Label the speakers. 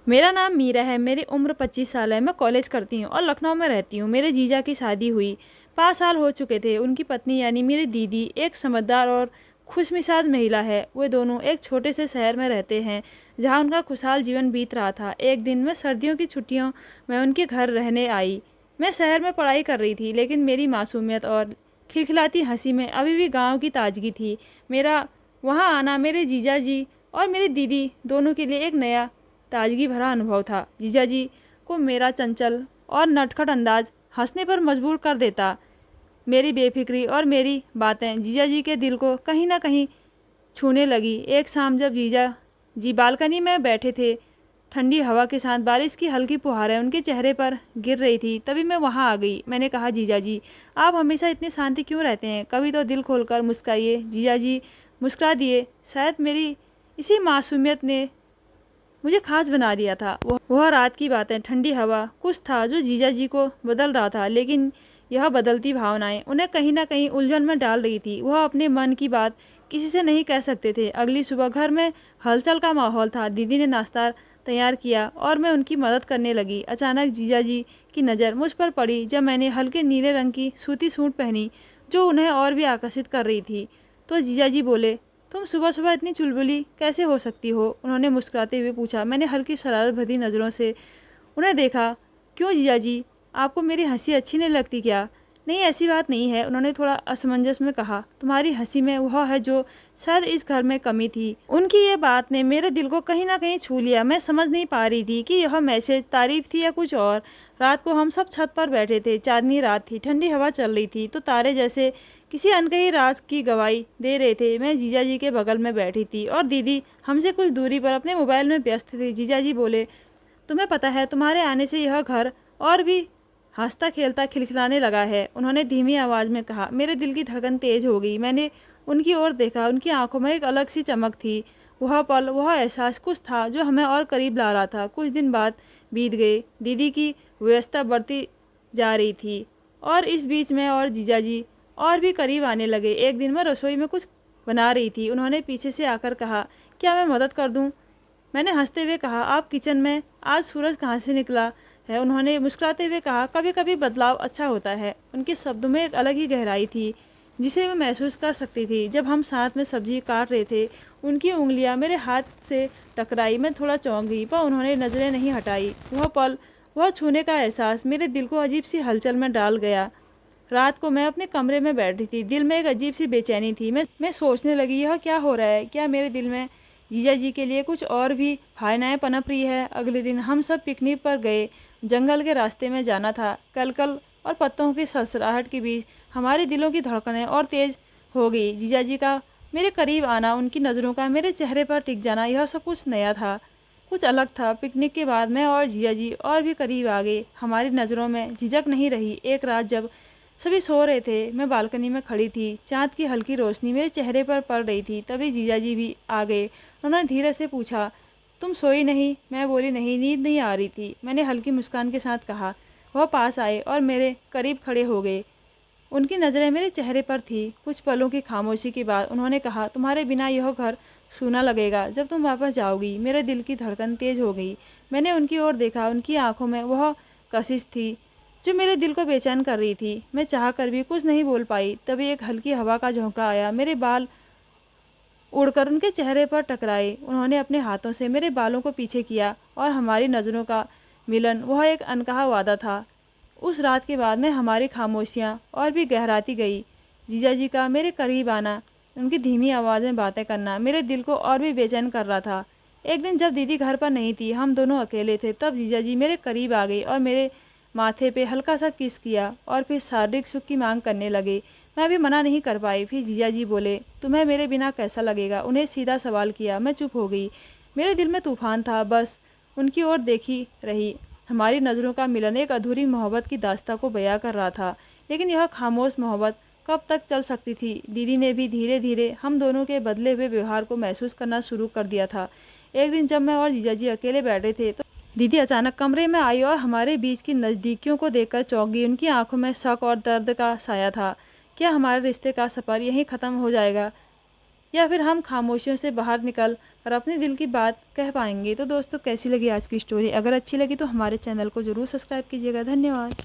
Speaker 1: मेरा नाम मीरा है। मेरी उम्र 25 साल है। मैं कॉलेज करती हूँ और लखनऊ में रहती हूँ। मेरे जीजा की शादी हुई 5 साल हो चुके थे। उनकी पत्नी यानी मेरी दीदी एक समझदार और खुशमिजाज महिला है। वे दोनों एक छोटे से शहर में रहते हैं जहाँ उनका खुशहाल जीवन बीत रहा था। एक दिन मैं सर्दियों की छुट्टियों में उनके घर रहने आई। मैं शहर में पढ़ाई कर रही थी, लेकिन मेरी मासूमियत और खिलखिलाती हंसी में अभी भी गाँव की ताजगी थी। मेरा वहाँ आना मेरे जीजा जी और मेरी दीदी दोनों के लिए एक नया ताजगी भरा अनुभव था। जीजाजी को मेरा चंचल और नटखट अंदाज हंसने पर मजबूर कर देता। मेरी बेफिक्री और मेरी बातें जीजाजी के दिल को कहीं ना कहीं छूने लगी। एक शाम जब जीजा जी बालकनी में बैठे थे, ठंडी हवा के साथ बारिश की हल्की फुहारें उनके चेहरे पर गिर रही थी, तभी मैं वहां आ गई। मैंने कहा, जीजाजी आप हमेशा इतने शांति क्यों रहते हैं? कभी तो दिल खोलकर मुस्कुराइए। जीजाजी मुस्कुरा दिए। शायद मेरी इसी मासूमियत ने मुझे खास बना दिया था। वह रात की बातें, ठंडी हवा, कुछ था जो जीजा जी को बदल रहा था, लेकिन यह बदलती भावनाएं उन्हें कहीं ना कहीं उलझन में डाल रही थी। वह अपने मन की बात किसी से नहीं कह सकते थे। अगली सुबह घर में हलचल का माहौल था। दीदी ने नाश्ता तैयार किया और मैं उनकी मदद करने लगी। अचानक जीजा जी की नज़र मुझ पर पड़ी जब मैंने हल्के नीले रंग की सूती सूट पहनी जो उन्हें और भी आकर्षित कर रही थी। तो जीजा जी बोले, तुम सुबह सुबह इतनी चुलबुली कैसे हो सकती हो? उन्होंने मुस्कुराते हुए पूछा। मैंने हल्की शरारत भरी नज़रों से उन्हें देखा। क्यों जीजा जी, आपको मेरी हंसी अच्छी नहीं लगती क्या? नहीं, ऐसी बात नहीं है, उन्होंने थोड़ा असमंजस में कहा। तुम्हारी हंसी में वह है जो शायद इस घर में कमी थी। उनकी ये बात ने मेरे दिल को कहीं ना कहीं छू लिया। मैं समझ नहीं पा रही थी कि यह मैसेज तारीफ थी या कुछ और। रात को हम सब छत पर बैठे थे। चांदनी रात थी, ठंडी हवा चल रही थी, तो तारे जैसे किसी अनकही राज की गवाही दे रहे थे। मैं जीजा जी के बगल में बैठी थी और दीदी हमसे कुछ दूरी पर अपने मोबाइल में व्यस्त थी। जीजा जी बोले, तुम्हें पता है, तुम्हारे आने से यह घर और भी हंसता खेलता खिलखिलाने लगा है, उन्होंने धीमी आवाज़ में कहा। मेरे दिल की धड़कन तेज हो गई। मैंने उनकी ओर देखा। उनकी आंखों में एक अलग सी चमक थी। वह पल, वह एहसास कुछ था जो हमें और करीब ला रहा था। कुछ दिन बाद बीत गए। दीदी की व्यस्तता बढ़ती जा रही थी और इस बीच में और जीजाजी और भी करीब आने लगे। एक दिन मैं रसोई में कुछ बना रही थी। उन्होंने पीछे से आकर कहा, क्या मैं मदद कर दूं? मैंने हंसते हुए कहा, आप किचन में? आज सूरज कहाँ से निकला है? उन्होंने मुस्कुराते हुए कहा, कभी कभी बदलाव अच्छा होता है। उनके शब्दों में एक अलग ही गहराई थी जिसे मैं महसूस कर सकती थी। जब हम साथ में सब्जी काट रहे थे, उनकी उंगलियां मेरे हाथ से टकराई। मैं थोड़ा चौंक गई, पर उन्होंने नज़रें नहीं हटाई। वह पल, वह छूने का एहसास मेरे दिल को अजीब सी हलचल में डाल गया। रात को मैं अपने कमरे में बैठी थी। दिल में एक अजीब सी बेचैनी थी। मैं सोचने लगी, यह क्या हो रहा है? क्या मेरे दिल में जीजा जी के लिए कुछ और भी भावनाएं पनप रही है? अगले दिन हम सब पिकनिक पर गए। जंगल के रास्ते में जाना था। कलकल और पत्तों की सरसराहट के बीच हमारे दिलों की धड़कनें और तेज हो गई। जीजा जी का मेरे करीब आना, उनकी नज़रों का मेरे चेहरे पर टिक जाना, यह सब कुछ नया था, कुछ अलग था। पिकनिक के बाद मैं और जीजा जी और भी करीब आ गए। हमारी नज़रों में झिझक नहीं रही। एक रात जब सभी सो रहे थे, मैं बालकनी में खड़ी थी। चाँद की हल्की रोशनी मेरे चेहरे पर पड़ रही थी। तभी जीजा जी भी आ गए। उन्होंने धीरे से पूछा, तुम सोई नहीं? मैं बोली, नहीं, नींद नहीं आ रही थी, मैंने हल्की मुस्कान के साथ कहा। वह पास आए और मेरे करीब खड़े हो गए। उनकी नज़रें मेरे चेहरे पर थी। कुछ पलों की खामोशी के बाद उन्होंने कहा, तुम्हारे बिना यह घर सूना लगेगा जब तुम वापस जाओगी। मेरे दिल की धड़कन तेज हो गई। मैंने उनकी ओर देखा। उनकी आंखों में वह कशिश थी जो मेरे दिल को बेचैन कर रही थी। मैं चाह कर भी कुछ नहीं बोल पाई। तभी एक हल्की हवा का झोंका आया। मेरे बाल उड़कर उनके चेहरे पर टकराए। उन्होंने अपने हाथों से मेरे बालों को पीछे किया और हमारी नज़रों का मिलन, वह एक अनकहा वादा था। उस रात के बाद में हमारी खामोशियाँ और भी गहराती गई। जीजा जी का मेरे करीब आना, उनकी धीमी आवाज़ में बातें करना मेरे दिल को और भी बेचैन कर रहा था। एक दिन जब दीदी घर पर नहीं थी, हम दोनों अकेले थे, तब जीजा जी मेरे करीब आ गई और मेरे माथे पे हल्का सा किस किया और फिर शारीरिक सुख की मांग करने लगे। मैं भी मना नहीं कर पाई। फिर जीजा जी बोले, तुम्हें मेरे बिना कैसा लगेगा? उन्हें सीधा सवाल किया। मैं चुप हो गई। मेरे दिल में तूफान था, बस उनकी ओर देखी रही। हमारी नज़रों का मिलन एक अधूरी मोहब्बत की दास्तां को बयां कर रहा था, लेकिन यह खामोश मोहब्बत कब तक चल सकती थी? दीदी ने भी धीरे धीरे हम दोनों के बदले हुए व्यवहार को महसूस करना शुरू कर दिया था। एक दिन जब मैं और जीजा जी अकेले बैठे थे, तो दीदी अचानक कमरे में आई और हमारे बीच की नज़दीकियों को देखकर चौंक गई। उनकी आंखों में शक और दर्द का साया था। क्या हमारे रिश्ते का सफ़र यहीं ख़त्म हो जाएगा? या फिर हम खामोशियों से बाहर निकल कर अपने दिल की बात कह पाएंगे। तो दोस्तों कैसी लगी आज की स्टोरी? अगर अच्छी लगी तो हमारे चैनल को ज़रूर सब्सक्राइब कीजिएगा। धन्यवाद।